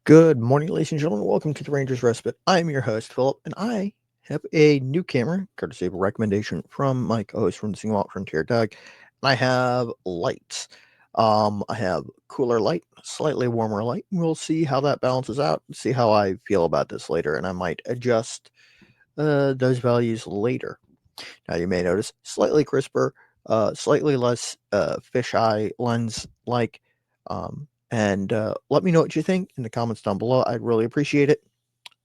Good morning, ladies and gentlemen. Welcome to the Rangers Respite. I'm your host, Philip, and I have a new camera, courtesy of a recommendation from my co-host from the Single Out Frontier, Doug. And I have lights. I have cooler light, slightly warmer light. We'll see how that balances out, see how I feel about this later, and I might adjust those values later. Now, you may notice slightly crisper, slightly less fisheye lens like. And let me know what you think in the comments down below. I'd really appreciate it.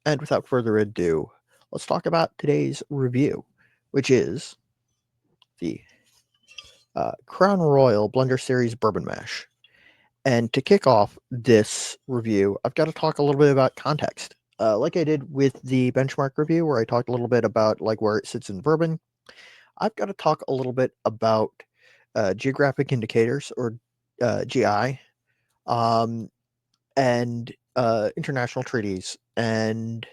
And without further ado, let's talk about today's review, which is the Crown Royal Blender Series Bourbon Mash. And to kick off this review, I've got to talk a little bit about context. Like I did with the benchmark review, where I talked a little bit about like where it sits in bourbon, I've got to talk a little bit about geographic indicators, or GI, um, and international treaties, and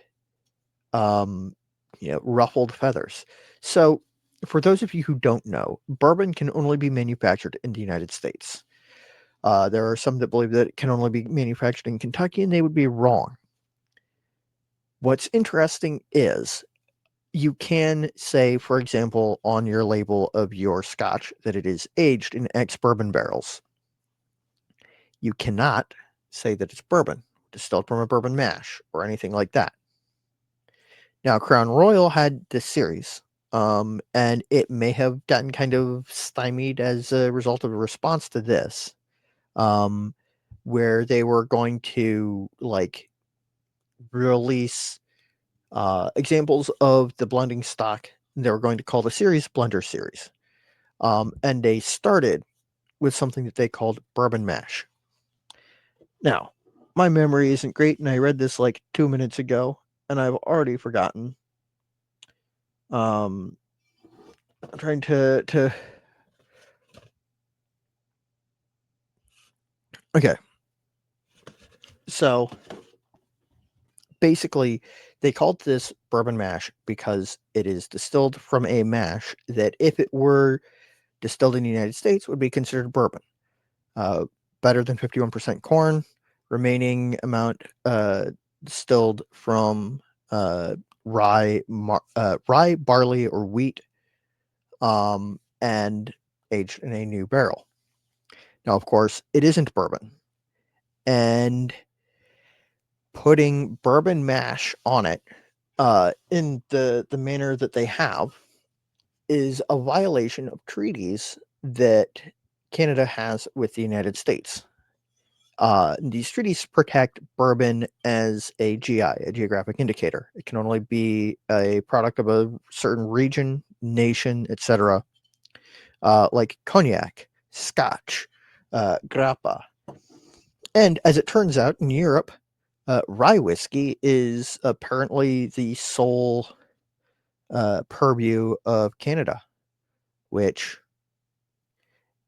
ruffled feathers. So, for those of you who don't know, bourbon can only be manufactured in the United States. There are some that believe that it can only be manufactured in Kentucky, and they would be wrong. What's interesting is you can say, for example, on your label of your scotch that it is aged in X bourbon barrels. You cannot say that it's bourbon, distilled from a bourbon mash, or anything like that. Now, Crown Royal had this series, and it may have gotten kind of stymied as a result of a response to this, um, where they were going to like release examples of the blending stock. They were going to call the series Blender Series, and they started with something that they called Bourbon Mash. Now, my memory isn't great, and I read this like 2 minutes ago, and I've already forgotten. I'm trying to. Okay, so basically, they called this bourbon mash because it is distilled from a mash that, if it were distilled in the United States, would be considered bourbon. Uh, Better than 51% corn, remaining amount distilled from uh, rye, barley, or wheat, and aged in a new barrel. Now, of course, it isn't bourbon, and putting bourbon mash on it in the manner that they have is a violation of treaties that Canada has with the United States. These treaties protect bourbon as a GI, a geographic indicator. It can only be a product of a certain region, nation, etc., like cognac, scotch, grappa. And as it turns out, in Europe, rye whiskey is apparently the sole purview of Canada, which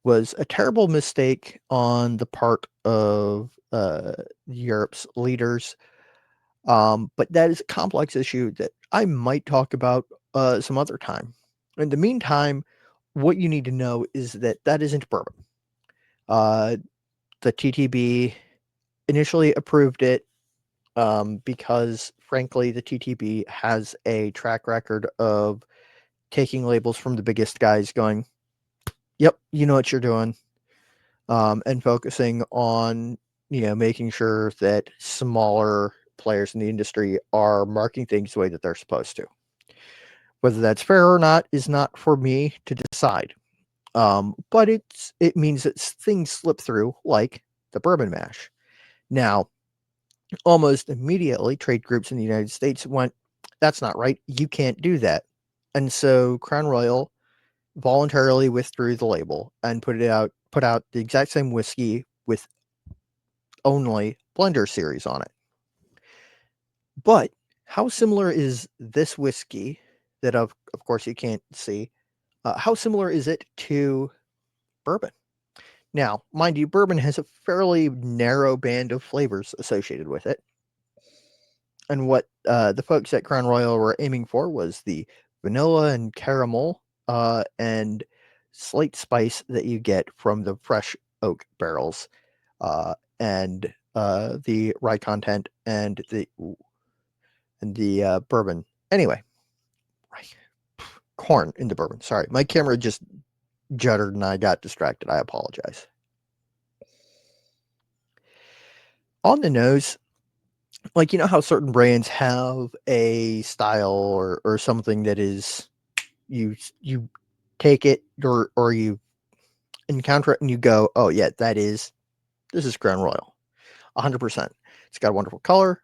was a terrible mistake on the part of Europe's leaders. But that is a complex issue that I might talk about some other time. In the meantime, what you need to know is that that isn't bourbon. Uh, the TTB initially approved it because, frankly, the TTB has a track record of taking labels from the biggest guys, going, "Yep, you know what you're doing," and focusing on making sure that smaller players in the industry are marking things the way that they're supposed to. Whether that's fair or not is not for me to decide. But it means that things slip through, like the bourbon mash. Now, almost immediately, trade groups in the United States went, "That's not right. You can't do that." And so Crown Royal voluntarily withdrew the label and put out the exact same whiskey with only Blender Series on it. But how similar is this whiskey that of course you can't see? How similar is it to bourbon? Now, mind you, bourbon has a fairly narrow band of flavors associated with it. And what the folks at Crown Royal were aiming for was the vanilla and caramel and slight spice that you get from the fresh oak barrels, and the rye content and the bourbon. Anyway, corn in the bourbon. Sorry, my camera just juddered and I got distracted. I apologize. On the nose, like, you know how certain brands have a style or something that is you take it or you encounter it and you go, oh yeah, this is Crown Royal, 100%. It's got a wonderful color,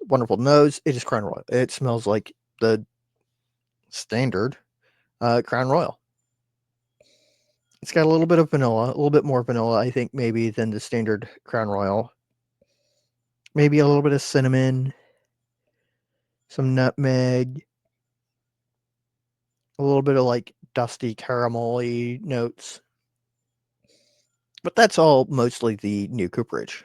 wonderful nose. It is Crown Royal. It smells like the standard Crown Royal. It's got a little bit of vanilla, a little bit more vanilla, I think, maybe than the standard Crown Royal. Maybe a little bit of cinnamon, some nutmeg, a little bit of like dusty caramelly notes. But that's all mostly the new cooperage.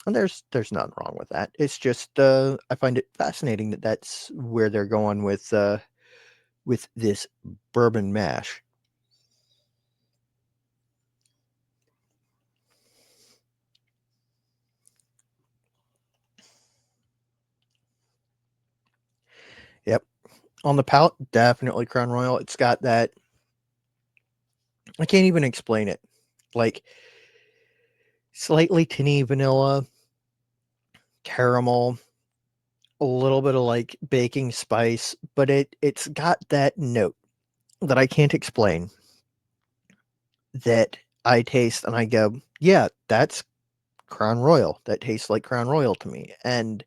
And there's nothing wrong with that. It's just I find it fascinating that that's where they're going with this bourbon mash. Yep. On the palate, definitely Crown Royal. It's got that. I can't even explain it. Like slightly tinny vanilla, caramel, a little bit of like baking spice, but it's got that note that I can't explain that I taste and I go, yeah, that's Crown Royal. That tastes like Crown Royal to me. And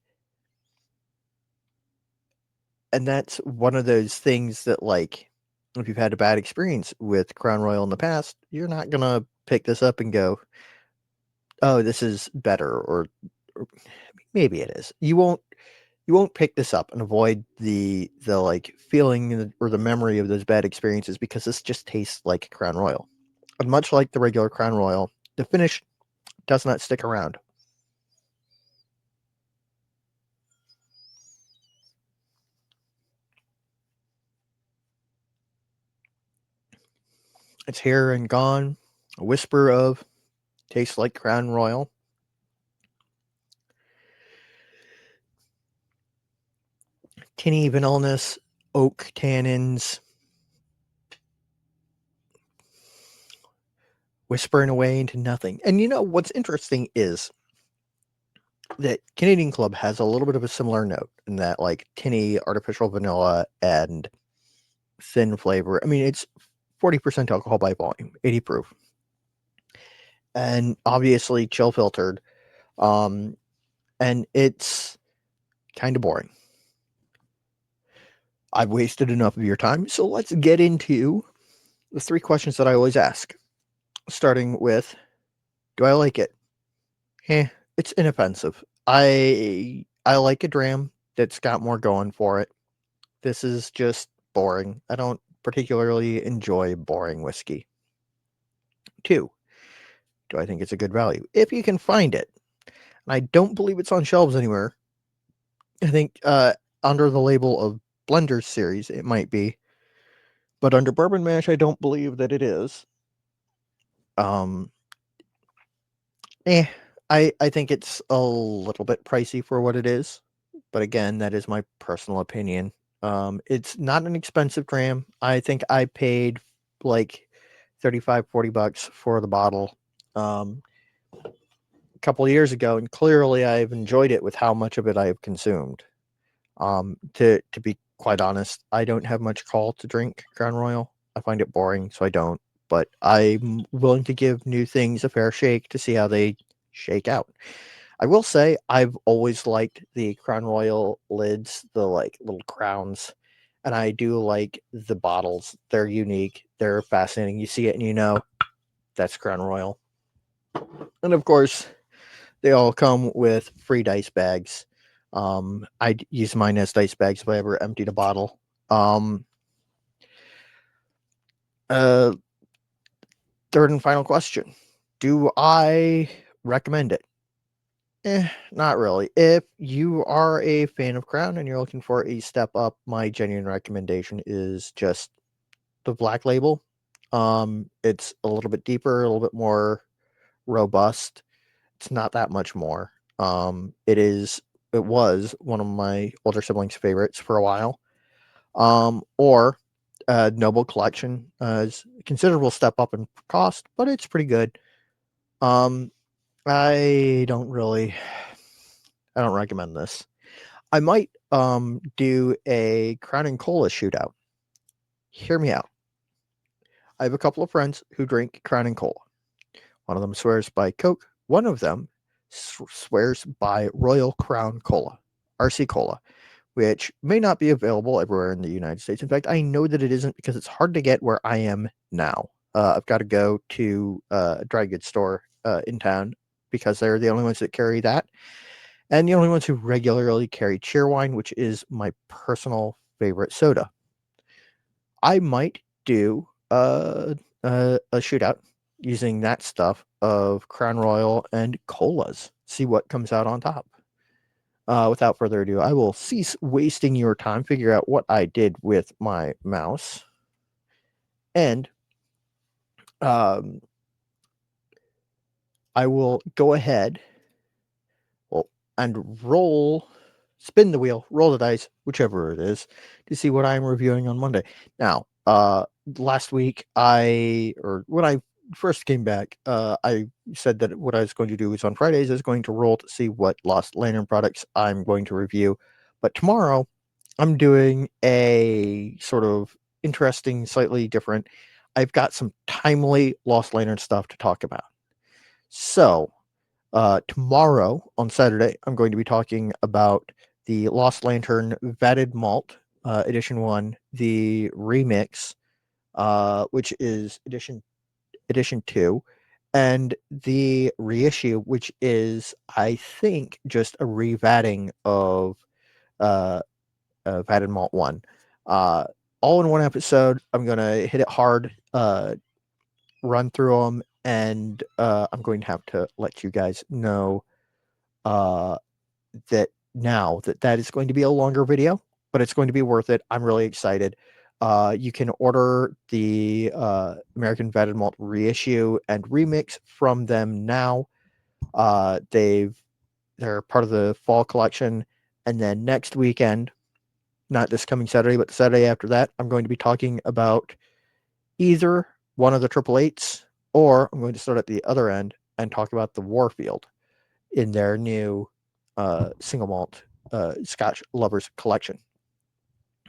that's one of those things that, like, if you've had a bad experience with Crown Royal in the past, you're not gonna pick this up and go, "Oh, this is better," or maybe it is. You won't pick this up and avoid the like feeling or the memory of those bad experiences because this just tastes like Crown Royal. And much like the regular Crown Royal, the finish does not stick around. It's here and gone. A whisper of tastes like Crown Royal. Tinny vanilliness, oak tannins, whispering away into nothing. And you know what's interesting is that Canadian Club has a little bit of a similar note in that like tinny artificial vanilla and thin flavor. I mean, it's 40% alcohol by volume, 80 proof, and obviously chill filtered. Um, and it's kind of boring. I've wasted enough of your time, so let's get into the three questions that I always ask. Starting with, do I like it? Eh, it's inoffensive. I like a dram that's got more going for it. This is just boring. I don't particularly enjoy boring whiskey. Two, do I think it's a good value? If you can find it, and I don't believe it's on shelves anywhere. I think under the label of Blenders series it might be, but under Bourbon Mash I don't believe that it is. Um, eh, I think it's a little bit pricey for what it is, but again, that is my personal opinion. It's not an expensive dram. I think I paid like 35, $40 for the bottle a couple of years ago, and clearly I've enjoyed it with how much of it I have consumed. To be quite honest, I don't have much call to drink Crown Royal. I find it boring, so I don't. But I'm willing to give new things a fair shake to see how they shake out. I will say I've always liked the Crown Royal lids, the like little crowns, and I do like the bottles. They're unique. They're fascinating. You see it and you know that's Crown Royal. And of course, they all come with free dice bags. I use mine as dice bags if I ever emptied a bottle. Um, uh, Third and final question: do I recommend it? Not really. If you are a fan of Crown and you're looking for a step up, my genuine recommendation is just the Black Label. It's a little bit deeper, a little bit more. robust. It's not that much more. It was one of my older siblings' favorites for a while. Or Noble Collection is a considerable step up in cost, but it's pretty good. Um, I don't really, I don't recommend this. I might do a Crown and Cola shootout. Hear me out. I have a couple of friends who drink Crown and Cola. One of them swears by Coke. One of them swears by Royal Crown Cola, RC Cola, which may not be available everywhere in the United States. In fact, I know that it isn't because it's hard to get where I am now. I've got to go to a dry goods store in town because they're the only ones that carry that, and the only ones who regularly carry Cheerwine, which is my personal favorite soda. I might do a shootout using that stuff of Crown Royal and colas. See what comes out on top. Without further ado, I will cease wasting your time, figure out what I did with my mouse, and um, I will go ahead well, and spin the wheel, roll the dice, whichever it is, to see what I'm reviewing on Monday. Now, last week, or when I first came back, I said that what I was going to do is on Fridays, I was going to roll to see what Lost Lantern products I'm going to review. But tomorrow, I'm doing a sort of interesting, slightly different. I've got some timely Lost Lantern stuff to talk about. So, tomorrow on Saturday, I'm going to be talking about the Lost Lantern Vatted Malt Edition 1, the remix, which is edition 2, and the reissue, which is, I think, just a revatting of uh, Vatted Malt 1. Uh, all in one episode. I'm going to hit it hard, run through them, and I'm going to have to let you guys know uh, that is going to be a longer video, but it's going to be worth it. I'm really excited. You can order the American Vatted Malt reissue and remix from them now. They're part of the fall collection, and then next weekend, not this coming Saturday, but the Saturday after that, I'm going to be talking about either one of the Triple Eights, or I'm going to start at the other end and talk about the Warfield in their new single malt Scotch Lovers collection.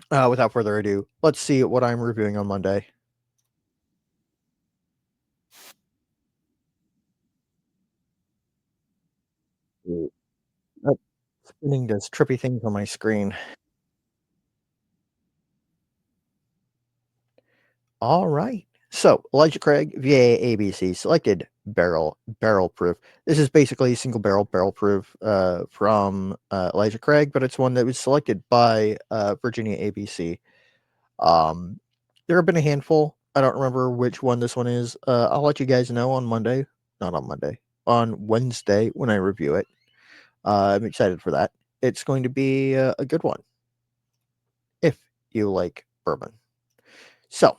Without further ado, let's see what I'm reviewing on Monday. Oh, spinning does trippy things on my screen. All right. So, Elijah Craig, VA ABC, selected barrel proof. This is basically a single barrel proof from Elijah Craig, but it's one that was selected by Virginia ABC. Um, there have been a handful. I don't remember which one this one is. I'll let you guys know on Monday. Not on Monday. On Wednesday when I review it. I'm excited for that. It's going to be a good one if you like bourbon. So,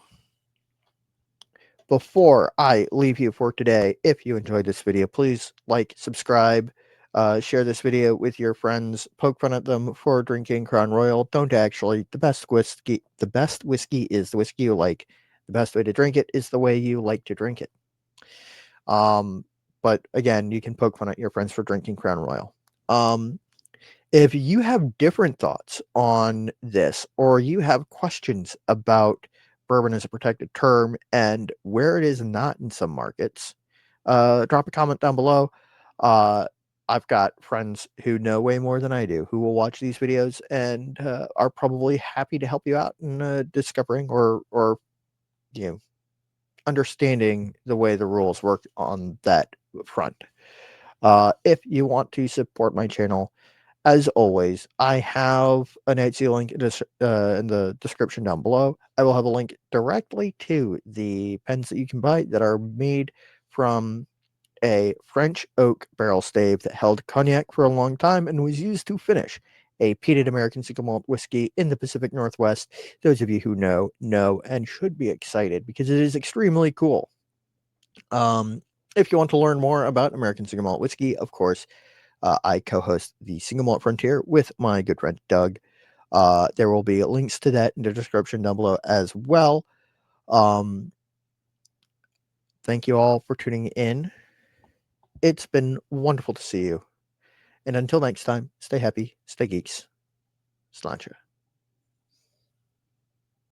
before I leave you for today, if you enjoyed this video, please like, subscribe, share this video with your friends, poke fun at them for drinking Crown Royal. Don't actually. The best whiskey is the whiskey you like. The best way to drink it is the way you like to drink it. But again, you can poke fun at your friends for drinking Crown Royal. If you have different thoughts on this, or you have questions about bourbon as a protected term and where it is not in some markets, drop a comment down below. Uh, I've got friends who know way more than I do who will watch these videos and are probably happy to help you out in discovering or you know understanding the way the rules work on that front. If you want to support my channel, as always, I have an Etsy link in the description down below. I will have a link directly to the pens that you can buy that are made from a French oak barrel stave that held cognac for a long time and was used to finish a peated American single malt whiskey in the Pacific Northwest. Those of you who know, and should be excited because it is extremely cool. Um, If you want to learn more about American Single Malt Whiskey, of course, I co-host the Single Malt Frontier with my good friend Doug. There will be links to that in the description down below as well. Thank you all for tuning in. It's been wonderful to see you. And until next time, stay happy, stay geeks, sláinte.